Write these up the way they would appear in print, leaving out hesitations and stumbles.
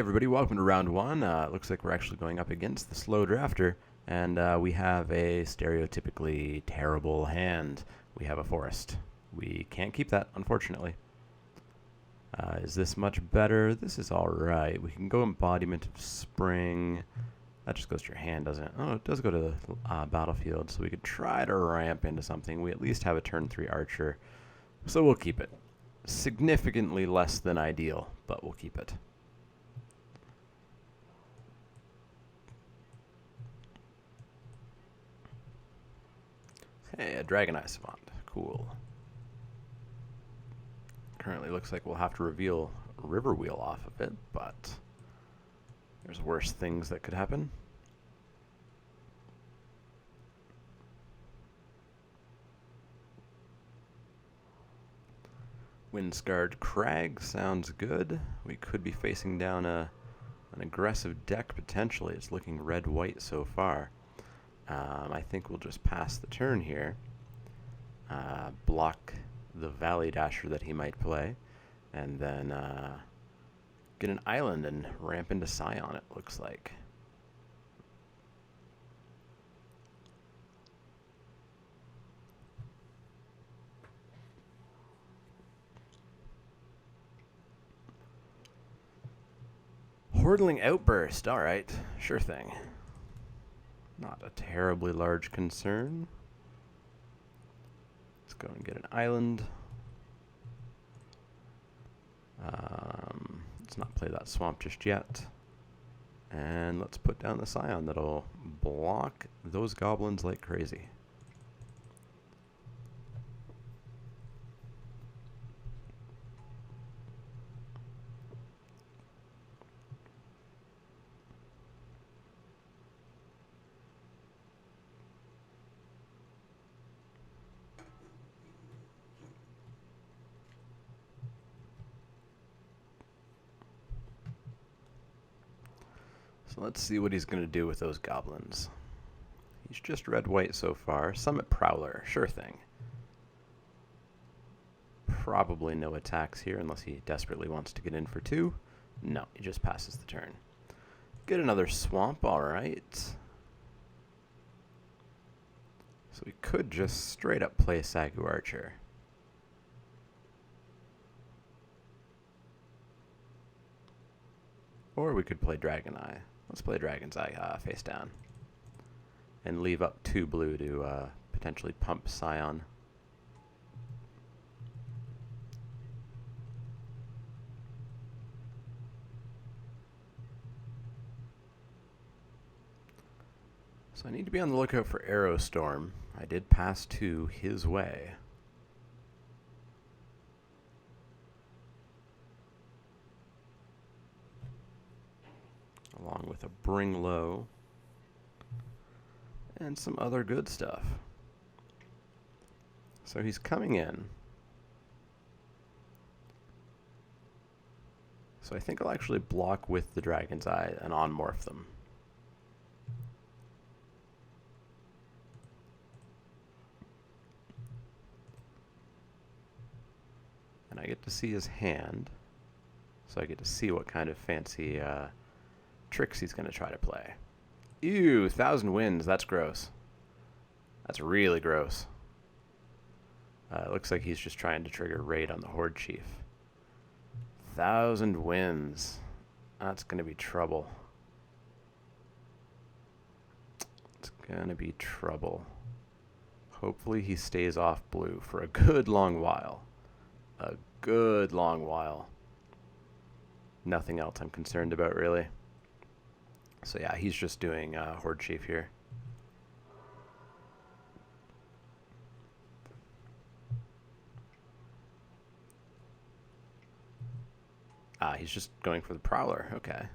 everybody, welcome to round one. It looks like we're actually going up against the slow drafter, and we have a stereotypically terrible hand. We have a forest. We can't keep that, unfortunately. Is this much better? This is alright. We can go embodiment of spring. That just goes to your hand, doesn't it? Oh, it does go to the battlefield, so we could try to ramp into something. We at least have a turn 3 archer, so we'll keep it. Significantly less than ideal, but we'll keep it. Hey, a Dragon Eye Savant. Cool. Currently looks like we'll have to reveal River Wheel off of it, but there's worse things that could happen. Windscarred Crag sounds good. We could be facing down an aggressive deck potentially. It's looking red-white so far. I think we'll just pass the turn here, block the Valley Dasher that he might play, and then get an island and ramp into Scion, it looks like. Hordling Outburst, alright, sure thing. Not a terribly large concern. Let's go and get an island. Let's not play that swamp just yet. And let's put down the Scion that'll block those goblins like crazy. So let's see what he's going to do with those goblins. He's just red-white so far. Summit Prowler, sure thing. Probably no attacks here unless he desperately wants to get in for 2. No, he just passes the turn. Get another swamp, alright. So we could just straight up play Sagu Archer. Or we could play Dragon Eye. Let's play Dragon's Eye face down. And leave up 2 blue to potentially pump Scion. So I need to be on the lookout for Arrow Storm. I did pass 2 his way. Along with a Bring Low and some other good stuff. So he's coming in. So I think I'll actually block with the Dragon's Eye and on-morph them. And I get to see his hand, so I get to see what kind of fancy tricks he's going to try to play. Ew, 1,000 Winds, that's gross. That's really gross. It looks like he's just trying to trigger Raid on the Horde Chief. 1,000 Winds. That's going to be trouble. It's going to be trouble. Hopefully he stays off blue for a good long while. A good long while. Nothing else I'm concerned about, really. So yeah, he's just doing Horde Chief here. He's just going for the Prowler. Okay.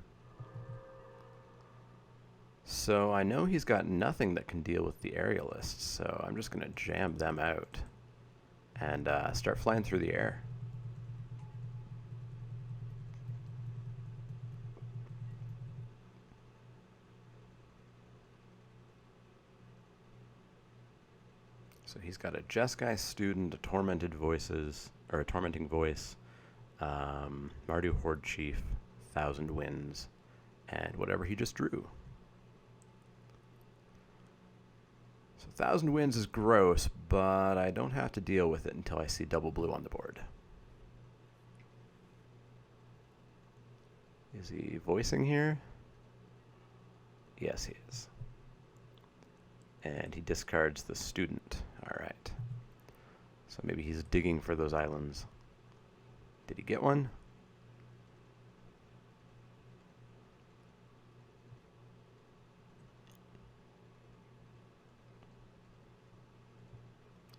So I know he's got nothing that can deal with the Aerialists, so I'm just going to jam them out and start flying through the air. So he's got a Jeskai Student, a Tormented Voices, or a Tormenting Voice, Mardu Horde Chief, 1,000 Winds, and whatever he just drew. So 1,000 Winds is gross, but I don't have to deal with it until I see double blue on the board. Is he voicing here? Yes, he is. And he discards the student. All right. So maybe he's digging for those islands. Did he get one?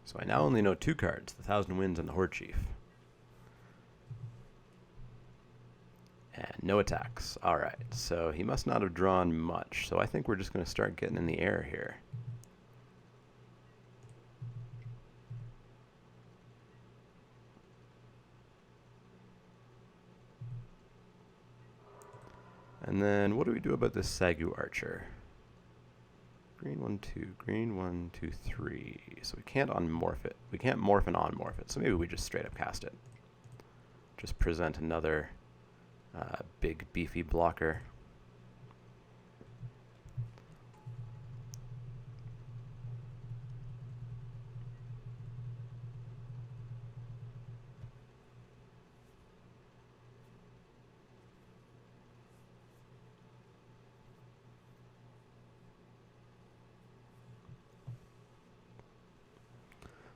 So I now only know 2 cards, the 1,000 Winds and the Horde Chief. And no attacks. Alright, so he must not have drawn much, so I think we're just going to start getting in the air here. And then what do we do about this Sagu Archer? Green 1, 2, green 1, 2, 3. So we can't unmorph it. We can't morph and unmorph it, so maybe we just straight up cast it. Just present another big beefy blocker.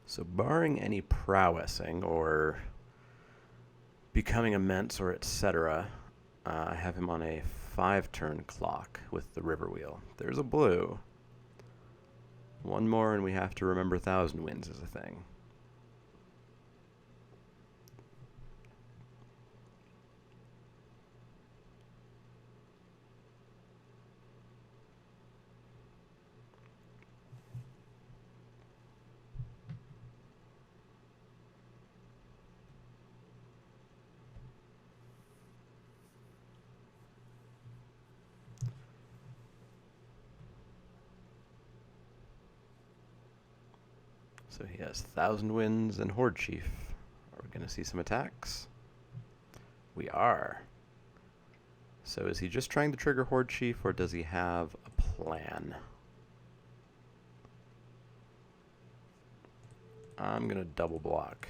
So barring any prowessing or becoming immense or etc., I have him on a 5-turn clock with the river wheel. There's a blue. One more and we have to remember 1,000 Winds is a thing. So he has 1,000 Winds and Horde Chief. Are we going to see some attacks? We are. So is he just trying to trigger Horde Chief, or does he have a plan? I'm going to double block.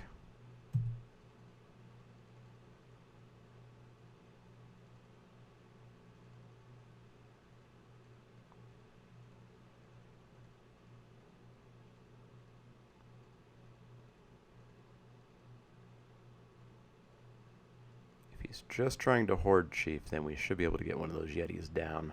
If he's just trying to Horde Chief, then we should be able to get one of those Yetis down.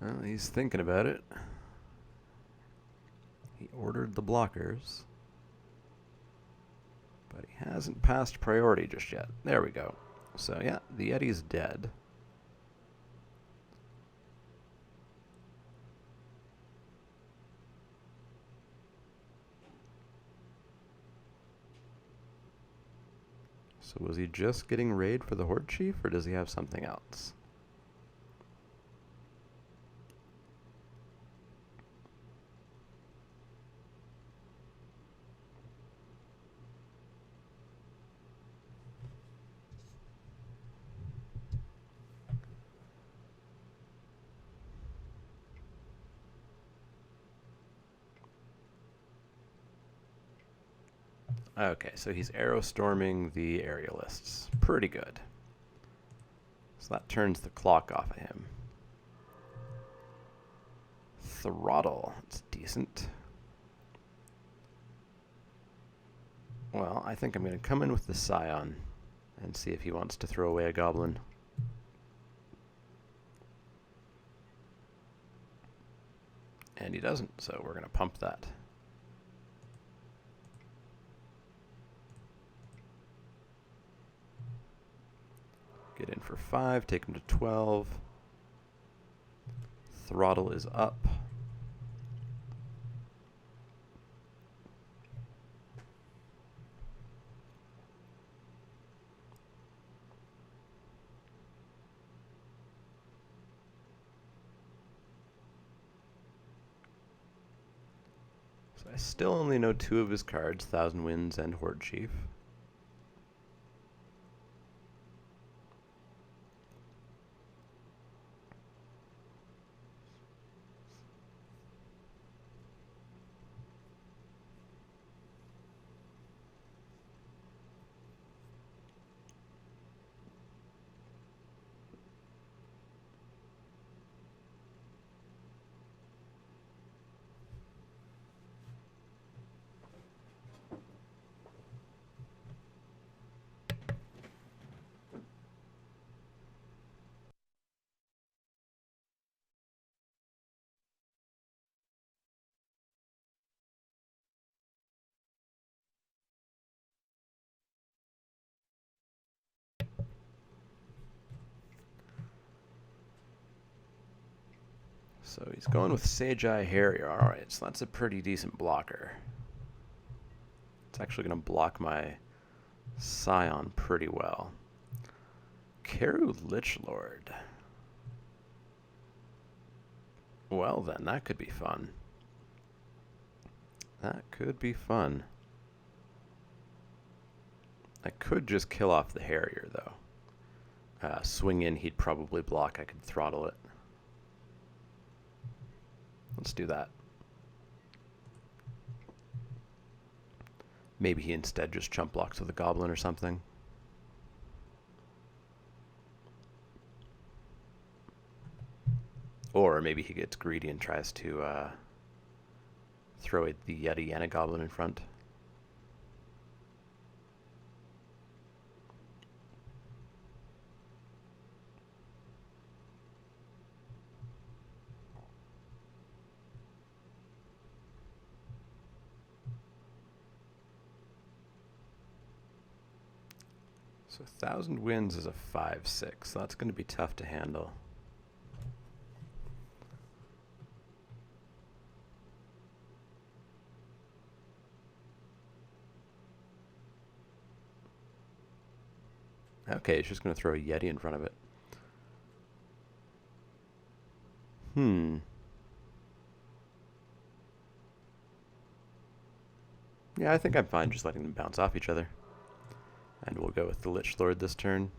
Well, he's thinking about it. He ordered the blockers, but he hasn't passed priority just yet. There we go. So yeah, the Yeti's dead. So was he just getting raid for the Horde Chief, or does he have something else? Okay, so he's arrow storming the aerialists. Pretty good. So that turns the clock off of him. Throttle. It's decent. Well, I think I'm going to come in with the Scion and see if he wants to throw away a goblin. And he doesn't, so we're going to pump that. 5, take him to 12. Throttle is up. So I still only know 2 of his cards, Thousand Winds and Horde Chief. So he's going with Sage Eye Harrier. Alright, so that's a pretty decent blocker. It's actually going to block my Scion pretty well. Karu Lichlord. Well then, that could be fun. That could be fun. I could just kill off the Harrier, though. Swing in, he'd probably block. I could throttle it. Let's do that. Maybe he instead just chump blocks with a Goblin or something. Or maybe he gets greedy and tries to throw the Yeti and a Goblin in front. So 1,000 Winds is a 5/6. So that's going to be tough to handle. Okay, he's just going to throw a Yeti in front of it. Yeah, I think I'm fine just letting them bounce off each other. And we'll go with the Lich Lord this turn.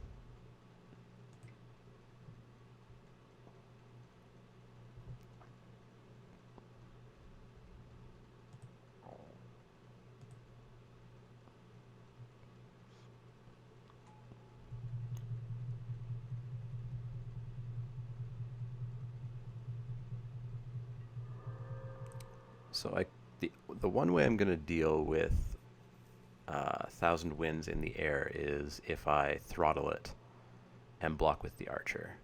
So the one way I'm going to deal with 1,000 Winds in the air is if I throttle it and block with the Archer.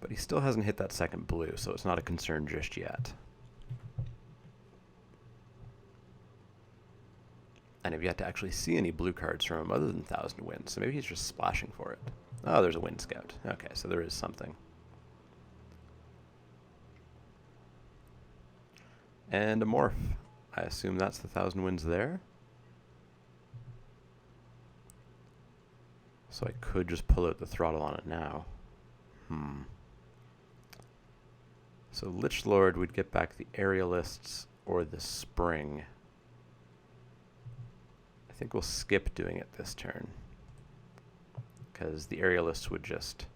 But he still hasn't hit that second blue, so it's not a concern just yet. And I've yet to actually see any blue cards from him other than 1,000 Winds, so maybe he's just splashing for it. Oh, there's a Wind Scout. Okay, so there is something. And a Morph. I assume that's the 1,000 Winds there. So I could just pull out the throttle on it now. So Lich Lord would get back the Aerialists or the Spring. I think we'll skip doing it this turn, because the Aerialists would just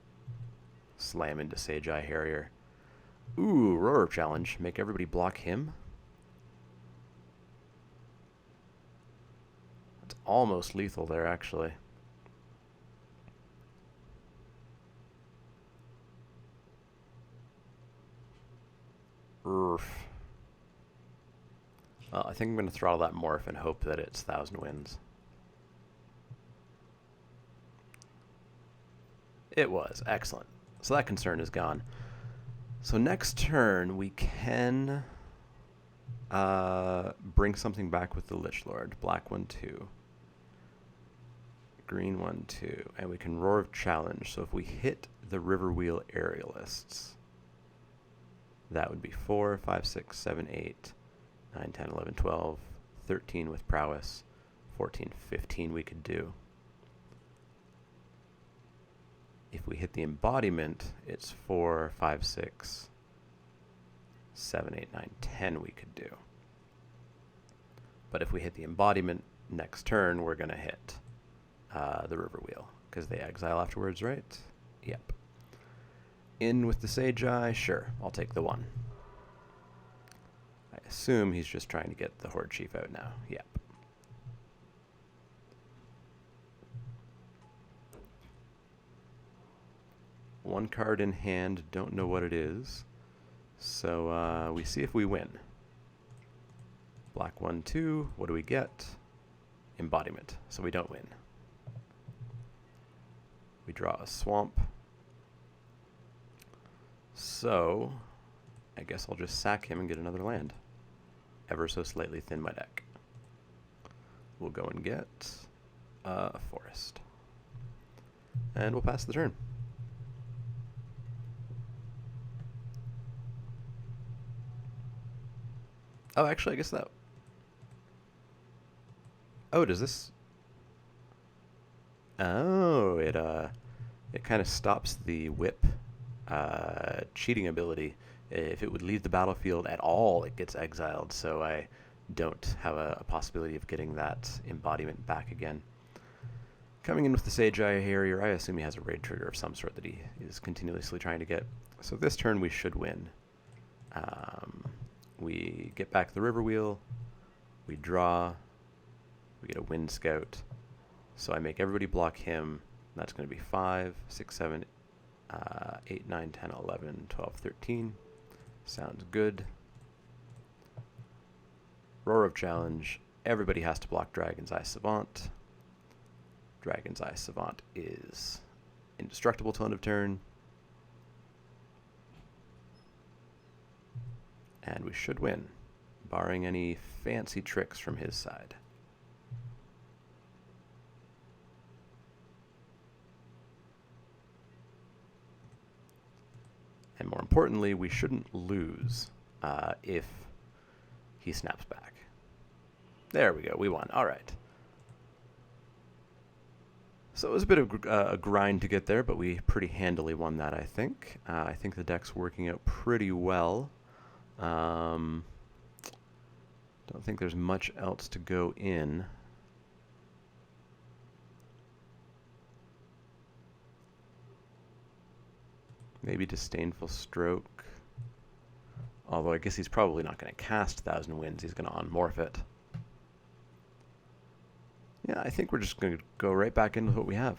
slam into Sage Eye Harrier. Ooh, Roar Challenge. Make everybody block him. It's almost lethal there, actually. Oof. Well, I think I'm going to throttle that Morph and hope that it's 1,000 Winds. It was. Excellent. So that concern is gone. So next turn, we can bring something back with the Lich Lord. Black 1/2. green 1/2, and we can Roar of Challenge. So if we hit the River Wheel aerialists, that would be 4, 5, 6, 7, 8, 9, 10, 11, 12, 13 with prowess, 14, 15 we could do. If we hit the embodiment, it's 4, 5, 6, 7, 8, 9, 10 we could do. But if we hit the embodiment next turn, we're going to hit the River Wheel, because they exile afterwards, right? Yep. In with the Sage Eye, sure, I'll take the 1. I assume he's just trying to get the Horde Chief out now. Yep. One card in hand, don't know what it is. So we see if we win. Black 1/2, what do we get? Embodiment, so we don't win. We draw a swamp. So I guess I'll just sack him and get another land. Ever so slightly thin my deck. We'll go and get a forest. And we'll pass the turn. Oh, actually, I guess that... Oh, does this... Oh, it kind of stops the whip cheating ability. If it would leave the battlefield at all, it gets exiled, so I don't have a possibility of getting that embodiment back again. Coming in with the Sage Eye Harrier, I assume he has a raid trigger of some sort that he is continuously trying to get. So this turn we should win. We get back the River Wheel, we draw, we get a Wind Scout, so I make everybody block him. That's going to be 5, 6, 7, 8, 9, 10, 11, 12, 13. Sounds good. Roar of Challenge, everybody has to block Dragon's Eye Savant. Dragon's Eye Savant is indestructible till end of turn. And we should win, barring any fancy tricks from his side. And more importantly, we shouldn't lose if he snaps back. There we go, we won. All right. So it was a bit of a grind to get there, but we pretty handily won that, I think. I think the deck's working out pretty well. Don't think there's much else to go in. Maybe Disdainful Stroke. Although I guess he's probably not going to cast Thousand Winds. He's going to unmorph it. Yeah, I think we're just going to go right back into what we have.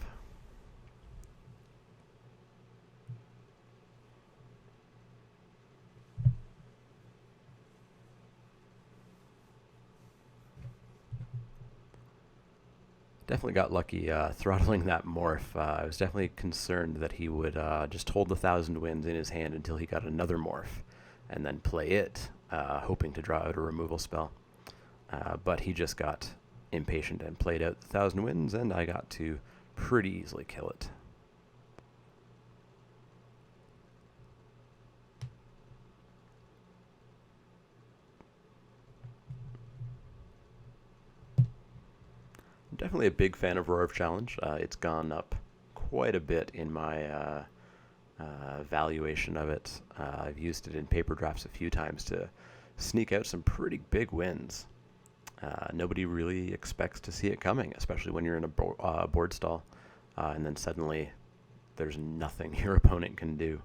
Definitely got lucky throttling that morph. I was definitely concerned that he would just hold the Thousand Winds in his hand until he got another morph, and then play it, hoping to draw out a removal spell. But he just got impatient and played out the Thousand Winds, and I got to pretty easily kill it. Definitely a big fan of Roar of Challenge. It's gone up quite a bit in my valuation of it. I've used it in paper drafts a few times to sneak out some pretty big wins. Nobody really expects to see it coming, especially when you're in a board stall, and then suddenly there's nothing your opponent can do.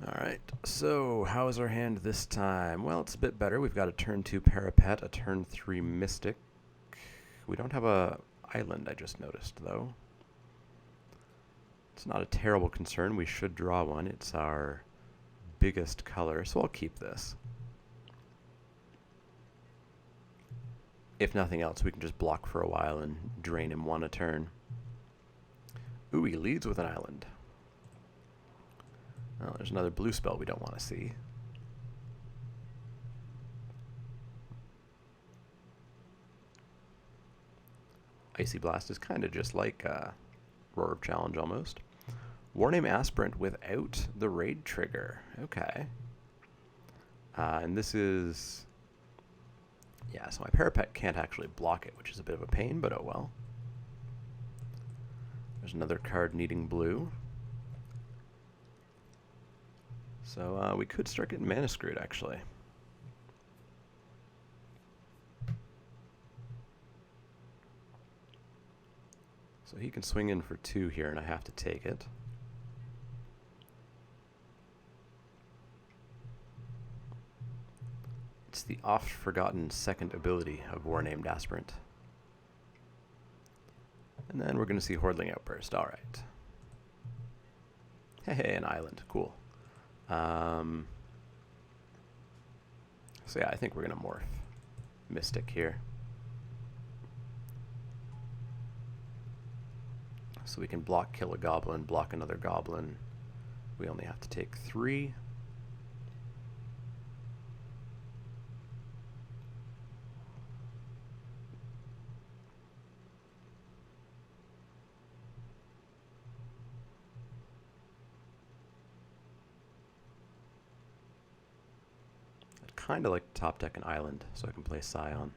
Alright, so how is our hand this time? Well, it's a bit better. We've got a turn 2 Parapet, a turn 3 Mystic. We don't have a island, I just noticed, though. It's not a terrible concern. We should draw one. It's our biggest color, so I'll keep this. If nothing else, we can just block for a while and drain him one a turn. Ooh, he leads with an island. Oh, there's another blue spell we don't want to see. Icy Blast is kind of just like Roar of Challenge almost. Warname Aspirant without the raid trigger. Okay. And this is... Yeah, so my Parapet can't actually block it, which is a bit of a pain, but oh well. There's another card needing blue. So we could start getting mana screwed, actually. So he can swing in for 2 here, and I have to take it. It's the oft-forgotten second ability of War-Named Aspirant. And then we're going to see Hordling Outburst. All right. Hey, an island. Cool. So yeah, I think we're going to morph Mystic here. So we can block, kill a goblin, block another goblin. We only have to take 3. I'd kind of like to top deck an island so I can play Scion.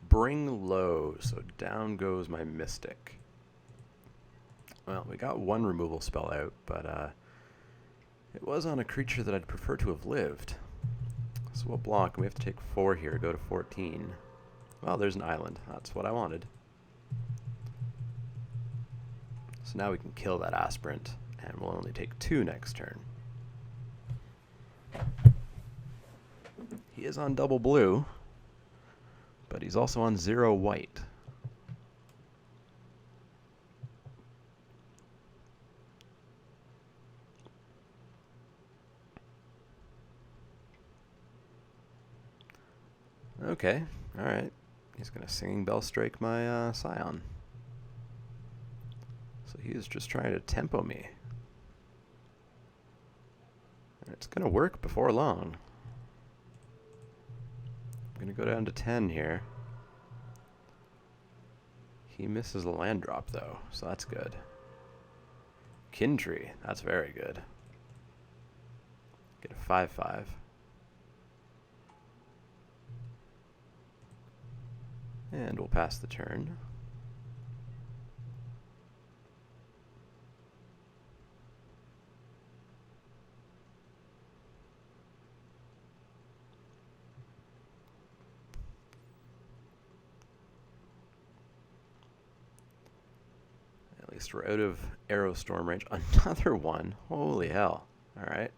Bring low, so down goes my Mystic. Well, we got 1 removal spell out, but it was on a creature that I'd prefer to have lived. So we'll block, and we have to take 4 here, go to 14. Well, there's an island. That's what I wanted. So now we can kill that Aspirant, and we'll only take 2 next turn. He is on double blue, but he's also on 0 white. Okay, alright. He's going to Singing Bell Strike my Scion. So he is just trying to tempo me. And it's going to work before long. I'm going to go down to 10 here. He misses a land drop, though, so that's good. Kintree, that's very good. Get a 5/5. And we'll pass the turn. At least we're out of Arrow Storm range. Another one. Holy hell. Alright.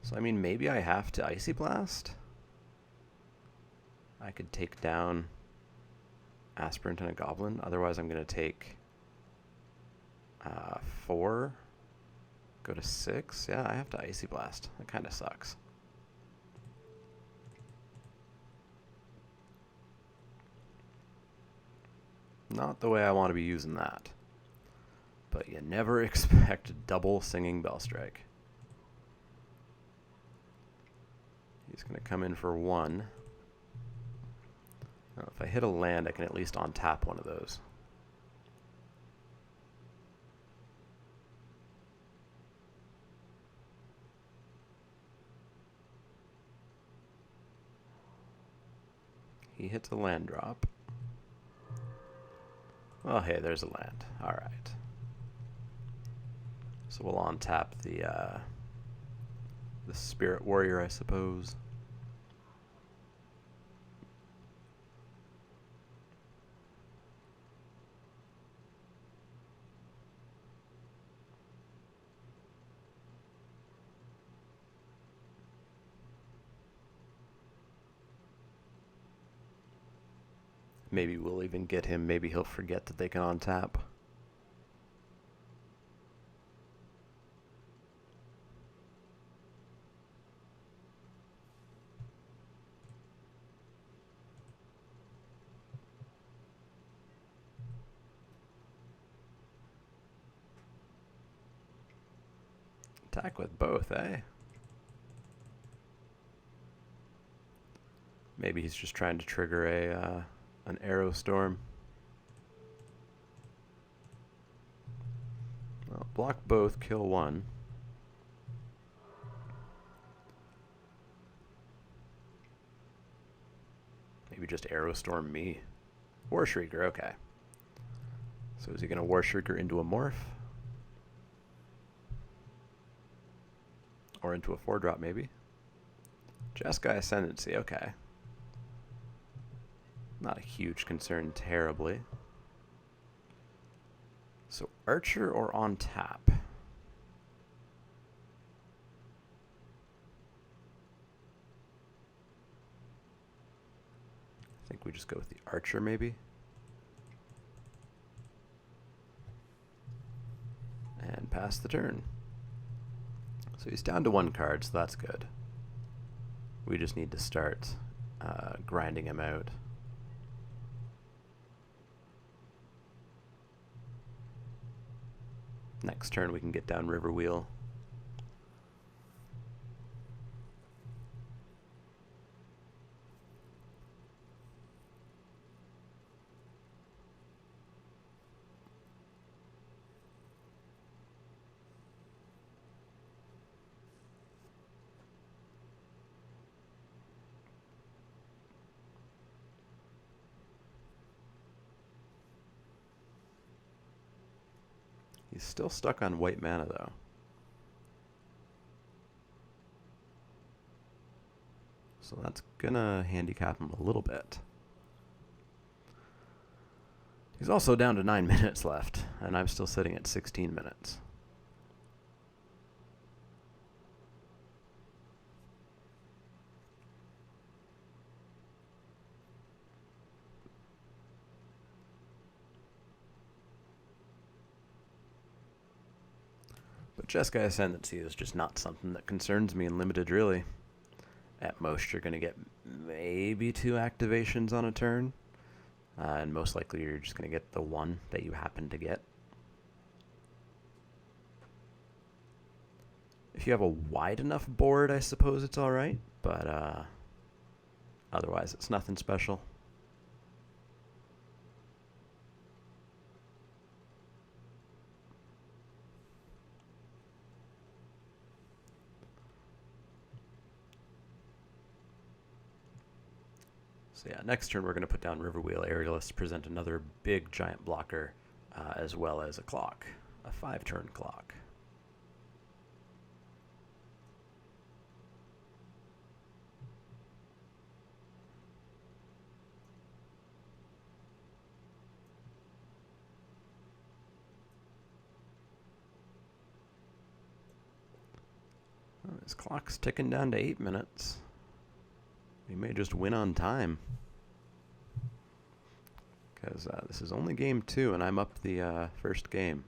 So, I mean, maybe I have to Icy Blast? I could take down Aspirant and a Goblin. Otherwise, I'm going to take 4. Go to 6. Yeah, I have to Icy Blast. That kind of sucks. Not the way I want to be using that. But you never expect double Singing Bell Strike. He's going to come in for 1. Now, if I hit a land, I can at least untap one of those. He hits a land drop. Well, hey, there's a land. All right. So we'll untap the Spirit Warrior, I suppose. Maybe we'll even get him. Maybe he'll forget that they can untap. Attack with both, eh? Maybe he's just trying to trigger an arrow storm. Well, block both, kill one. Maybe just arrow storm me. War Shrieker, okay. So is he going to War Shrieker into a morph? Or into a 4-drop, maybe? Jeskai Ascendancy, okay. Not a huge concern terribly. So Archer or on tap? I think we just go with the Archer maybe. And pass the turn. So he's down to 1 card, so that's good. We just need to start grinding him out. Next turn we can get down River Wheel. He's still stuck on white mana, though. So that's gonna handicap him a little bit. He's also down to 9 minutes left, and I'm still sitting at 16 minutes. But Jeskai Ascendancy is just not something that concerns me in Limited, really. At most, you're going to get maybe 2 activations on a turn. And most likely, you're just going to get the 1 that you happen to get. If you have a wide enough board, I suppose it's alright. But otherwise, it's nothing special. So yeah, next turn we're going to put down Riverwheel Aerialist, present another big giant blocker, as well as a clock, a 5-turn clock. Well, this clock's ticking down to 8 minutes. We may just win on time. Because this is only game 2, and I'm up the first game.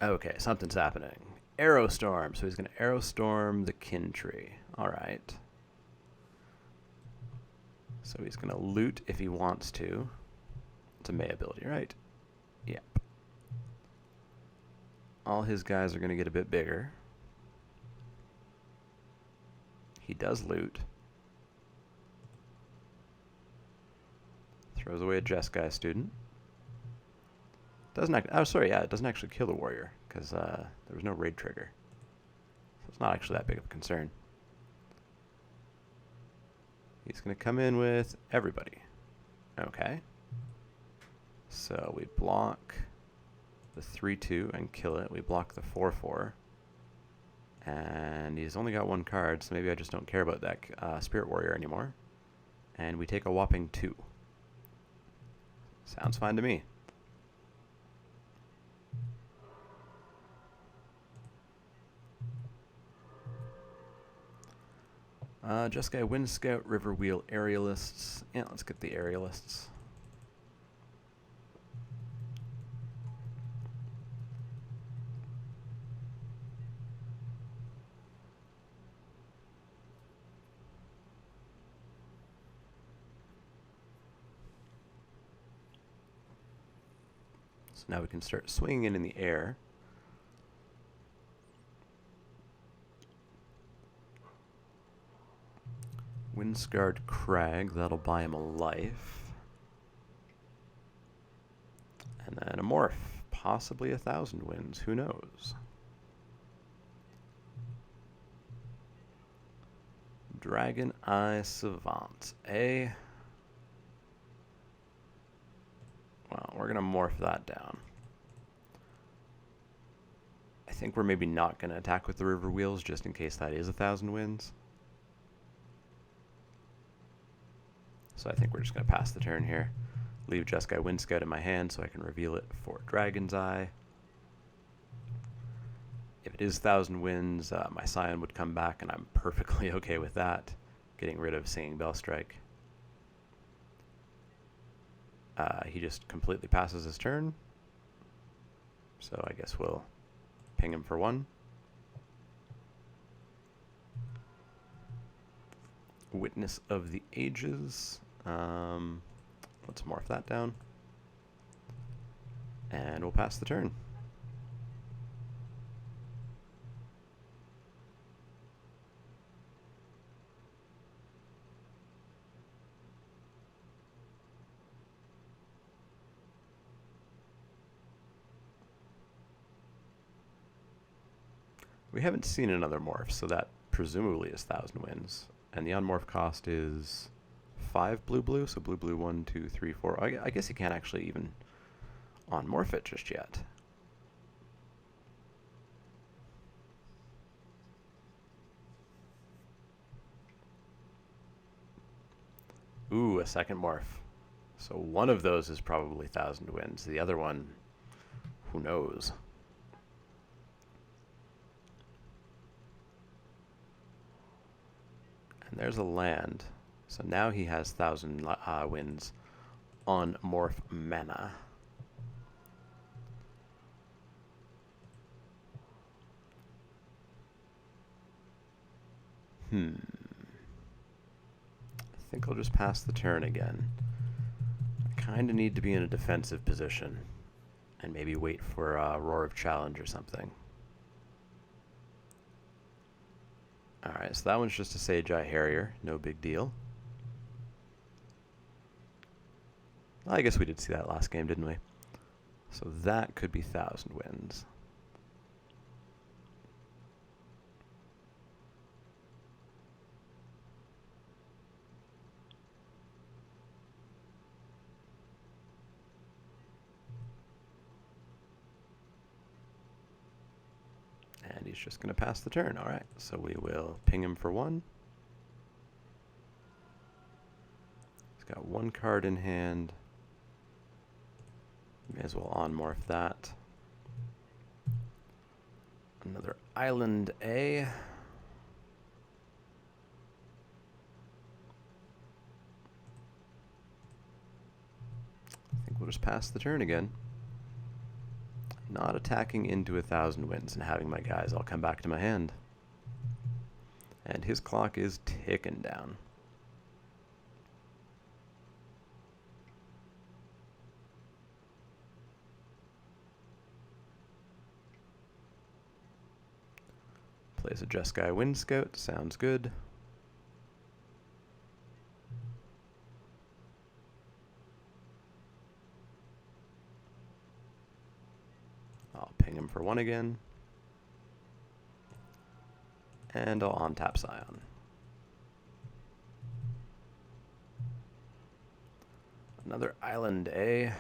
Okay, something's happening. Arrow Storm. So he's going to Arrow Storm the Kin Tree. Alright. So he's going to loot if he wants to. It's a May ability, right? Yep. All his guys are going to get a bit bigger. He does loot. Throws away a Jeskai student. Doesn't it doesn't actually kill the warrior because there was no raid trigger. So it's not actually that big of a concern. He's going to come in with everybody. Okay. So we block the 3-2 and kill it. We block the 4-4. And he's only got 1 card, so maybe I just don't care about that Spirit Warrior anymore. And we take a whopping 2. Sounds fine to me. Jeskai Wind Scout, Riverwheel Aerialists. Yeah, let's get the Aerialists. So now we can start swinging it in the air. Windscarred Crag, that'll buy him a life. And then a morph, possibly 1,000 wins, who knows? Dragon Eye Savant, well, we're gonna morph that down. I think we're maybe not gonna attack with the River Wheels just in case that is 1,000 wins. So I think we're just gonna pass the turn here. Leave Jeskai Windscout in my hand so I can reveal it for Dragon's Eye. If it is 1,000 wins, my Scion would come back, and I'm perfectly okay with that. Getting rid of Singing Bellstrike. He just completely passes his turn. So I guess we'll ping him for 1. Witness of the Ages. Let's morph that down. And we'll pass the turn. We haven't seen another morph, so that presumably is 1,000 wins. And the unmorph cost is 5 blue, so blue 1, 2, 3, 4. I guess you can't actually even unmorph it just yet. Ooh, a second morph. So one of those is probably 1,000 wins. The other one, who knows? And there's a land. So now he has 1,000 wins on morph mana. I think I'll just pass the turn again. I kind of need to be in a defensive position and maybe wait for a Roar of Challenge or something. Alright, so that one's just a Sage-Eye Harrier. No big deal. I guess we did see that last game, didn't we? So that could be 1,000 wins. And he's just going to pass the turn. All right, so we will ping him for 1. He's got 1 card in hand. May as well unmorph that. Another Island A. I think we'll just pass the turn again. Not attacking into 1,000 wins and having my guys all come back to my hand. And his clock is ticking down. Plays a Jeskai Windscout, sounds good. I'll ping him for 1 again. And I'll on-tap Scion. Another Island A.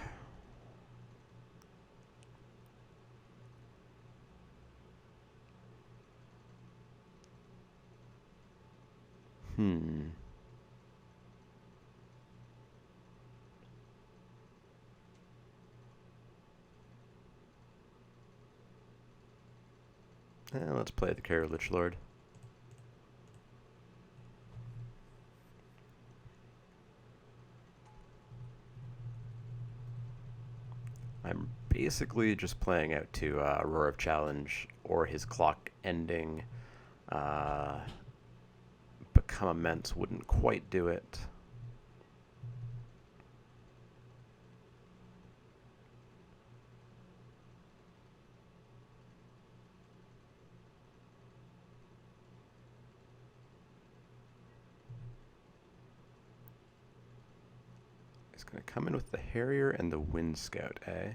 Let's play the Carriage Lord. I'm basically just playing out to Roar of Challenge or his clock ending. Become Immense wouldn't quite do it. going to come in with the Harrier and the Wind Scout, eh?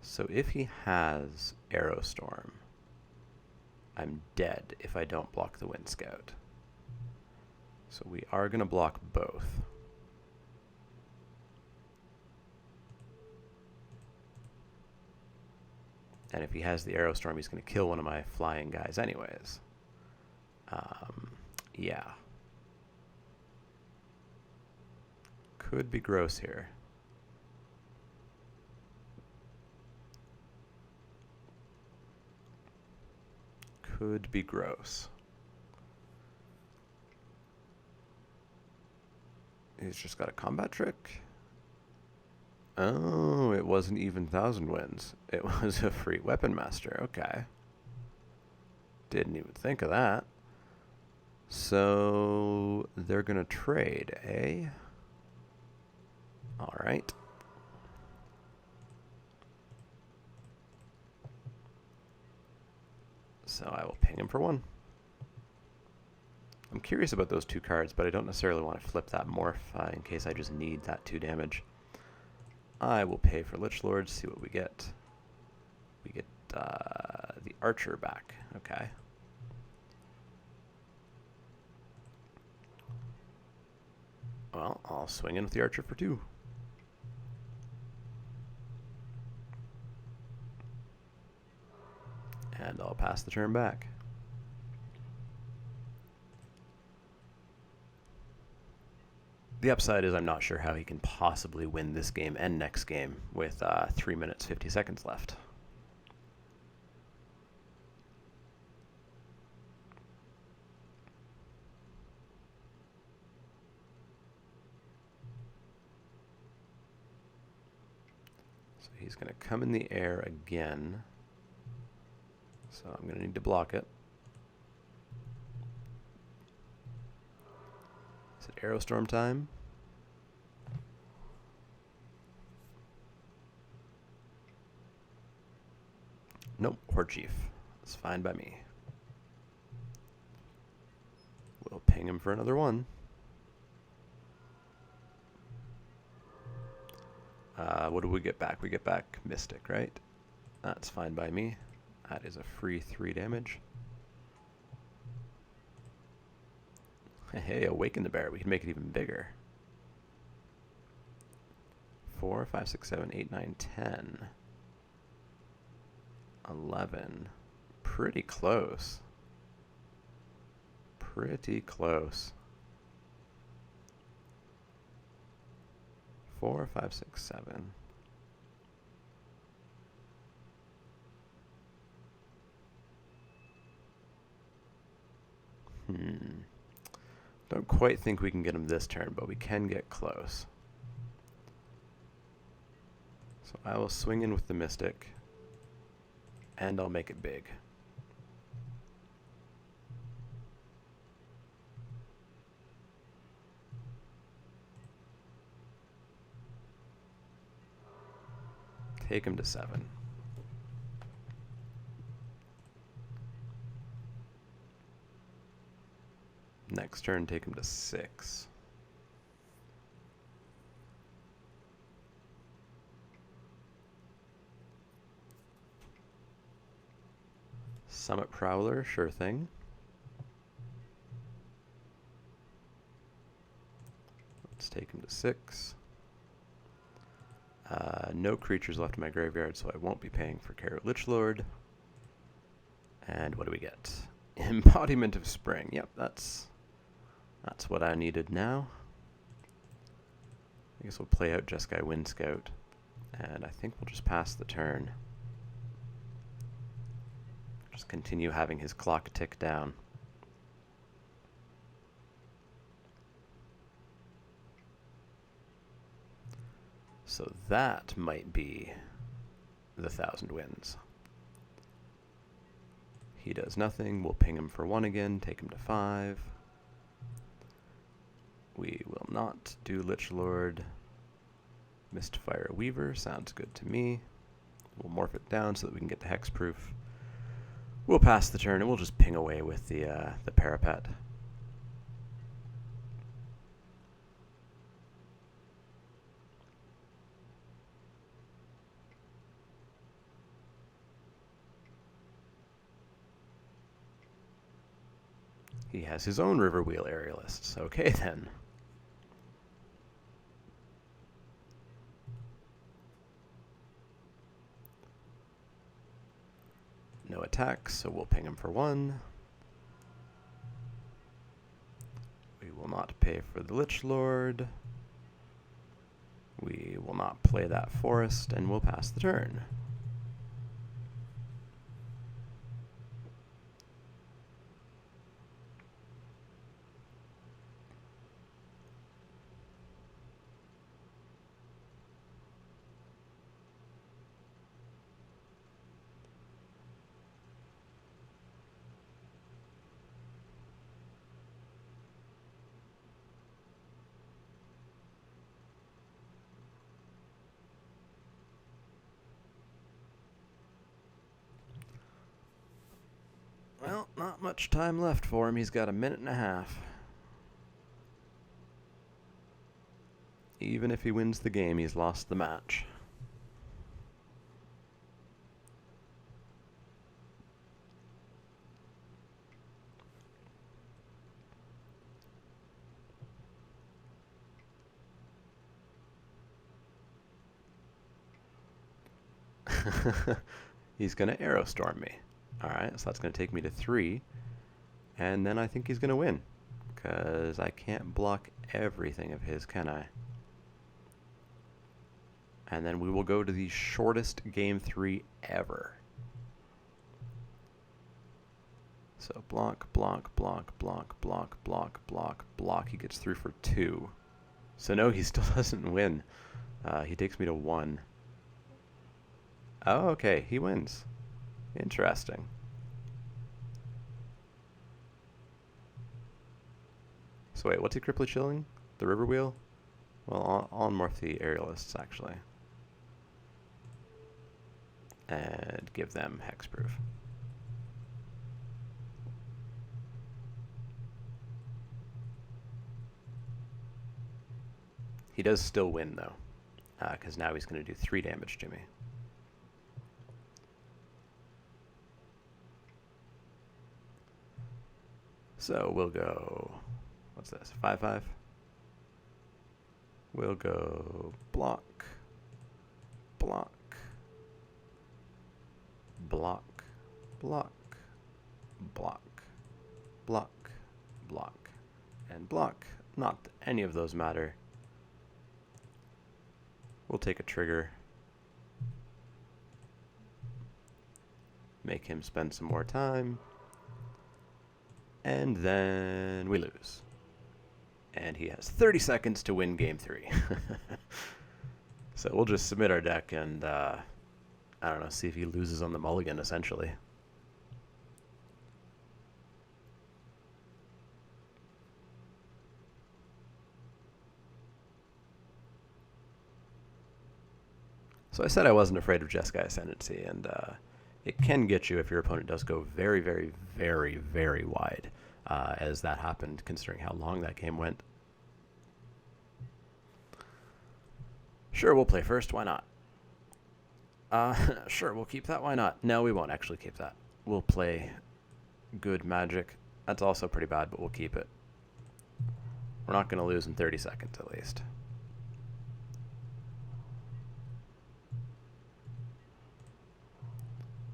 So if he has Aerostorm, I'm dead if I don't block the Wind Scout. So we are going to block both. And if he has the Aerostorm, he's going to kill one of my flying guys anyways. Yeah. Could be gross here. Could be gross. He's just got a combat trick. Oh, it wasn't even 1,000 wins. It was a free weapon master. Okay. Didn't even think of that. So they're going to trade, eh? All right. So I will ping him for 1. I'm curious about those 2 cards, but I don't necessarily want to flip that morph in case I just need that 2 damage. I will pay for Lich Lord, see what we get. We get the Archer back. Okay. Well, I'll swing in with the Archer for 2. And I'll pass the turn back. The upside is I'm not sure how he can possibly win this game and next game with 3 minutes 50 seconds left. So he's going to come in the air again. So I'm going to need to block it. Is it Aerostorm time? Nope, Horde Chief. It's fine by me. We'll ping him for another 1. What do we get back? We get back Mystic, right? That's fine by me. That is a free 3 damage. Hey, Awaken the Bear. We can make it even bigger. 4, 5, 6, 7, 8, 9, 10. 11. Pretty close. Pretty close. 4, 5, 6, 7. Don't quite think we can get him this turn, but we can get close. So I will swing in with the Mystic, and I'll make it big. Take him to 7. Next turn, take him to 6. Summit Prowler, sure thing. Let's take him to 6. No creatures left in my graveyard, so I won't be paying for Carrot Lich Lord. And what do we get? Embodiment of Spring. Yep, that's what I needed now. I guess we'll play out Jeskai Wind Scout, and I think we'll just pass the turn. Just continue having his clock tick down. So that might be the 1,000 wins. He does nothing. We'll ping him for 1 again, take him to 5. We will not do Lich Lord. Mistfire Weaver sounds good to me. We'll morph it down so that we can get the hexproof. We'll pass the turn and we'll just ping away with the parapet. He has his own river wheel aerialists. Okay then. No attacks, so we'll ping him for 1. We will not pay for the Lich Lord. We will not play that forest, and we'll pass the turn. Well, not much time left for him. He's got a minute and a half. Even if he wins the game, he's lost the match. He's going to arrow storm me. Alright, so that's going to take me to 3. And then I think he's going to win. Because I can't block everything of his, can I? And then we will go to the shortest game 3 ever. So block, block, block, block, block, block, block, block. He gets through for 2. So no, he still doesn't win. He takes me to 1. Oh, okay, he wins. Interesting. So wait, what's he cripply chilling? The river wheel? Well, I'll morph the aerialists, actually. And give them hexproof. He does still win, though, because now he's going to do 3 damage to me. So we'll go, what's this, 5/5? We'll go block, block, block, block, block, block, block, and block. Not that any of those matter. We'll take a trigger, make him spend some more time, and then we lose. And he has 30 seconds to win game 3. So we'll just submit our deck and, I don't know, see if he loses on the mulligan, essentially. So I said I wasn't afraid of Jeskai Ascendancy, and it can get you if your opponent does go very, very, very, very wide, as that happened considering how long that game went. Sure, we'll play first. Why not? Sure, we'll keep that. Why not? No, we won't actually keep that. We'll play good magic. That's also pretty bad, but we'll keep it. We're not going to lose in 30 seconds, at least.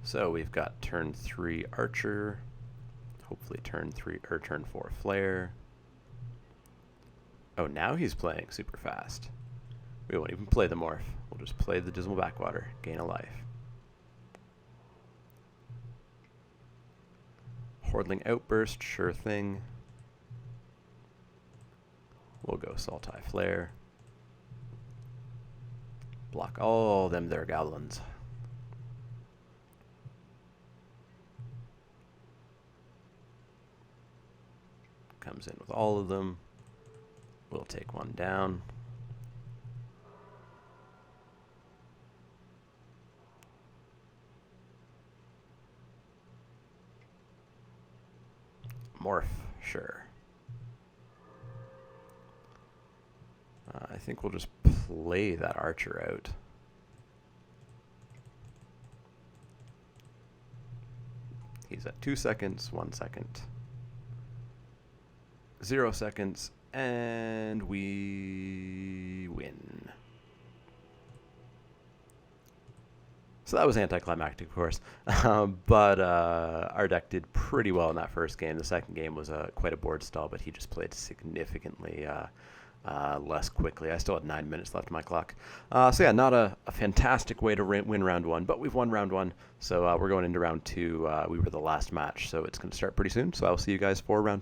So we've got turn 3 Archer, hopefully turn 4 Flare. Oh, now he's playing super fast. We won't even play the morph. We'll just play the Dismal Backwater, gain a life. Hordling Outburst, sure thing. We'll go Sultai Flare. Block all them there goblins. Comes in with all of them. We'll take one down. Morph, sure. I think we'll just play that archer out. He's at 2 seconds, 1 second, 0 seconds, and we win. So that was anticlimactic, of course, but our deck did pretty well in that first game. The second game was quite a board stall, but he just played significantly less quickly. I still had 9 minutes left on my clock. So yeah, not a fantastic way to win round one, but we've won round one. So we're going into round two. We were the last match, so it's going to start pretty soon. So I'll see you guys for round two.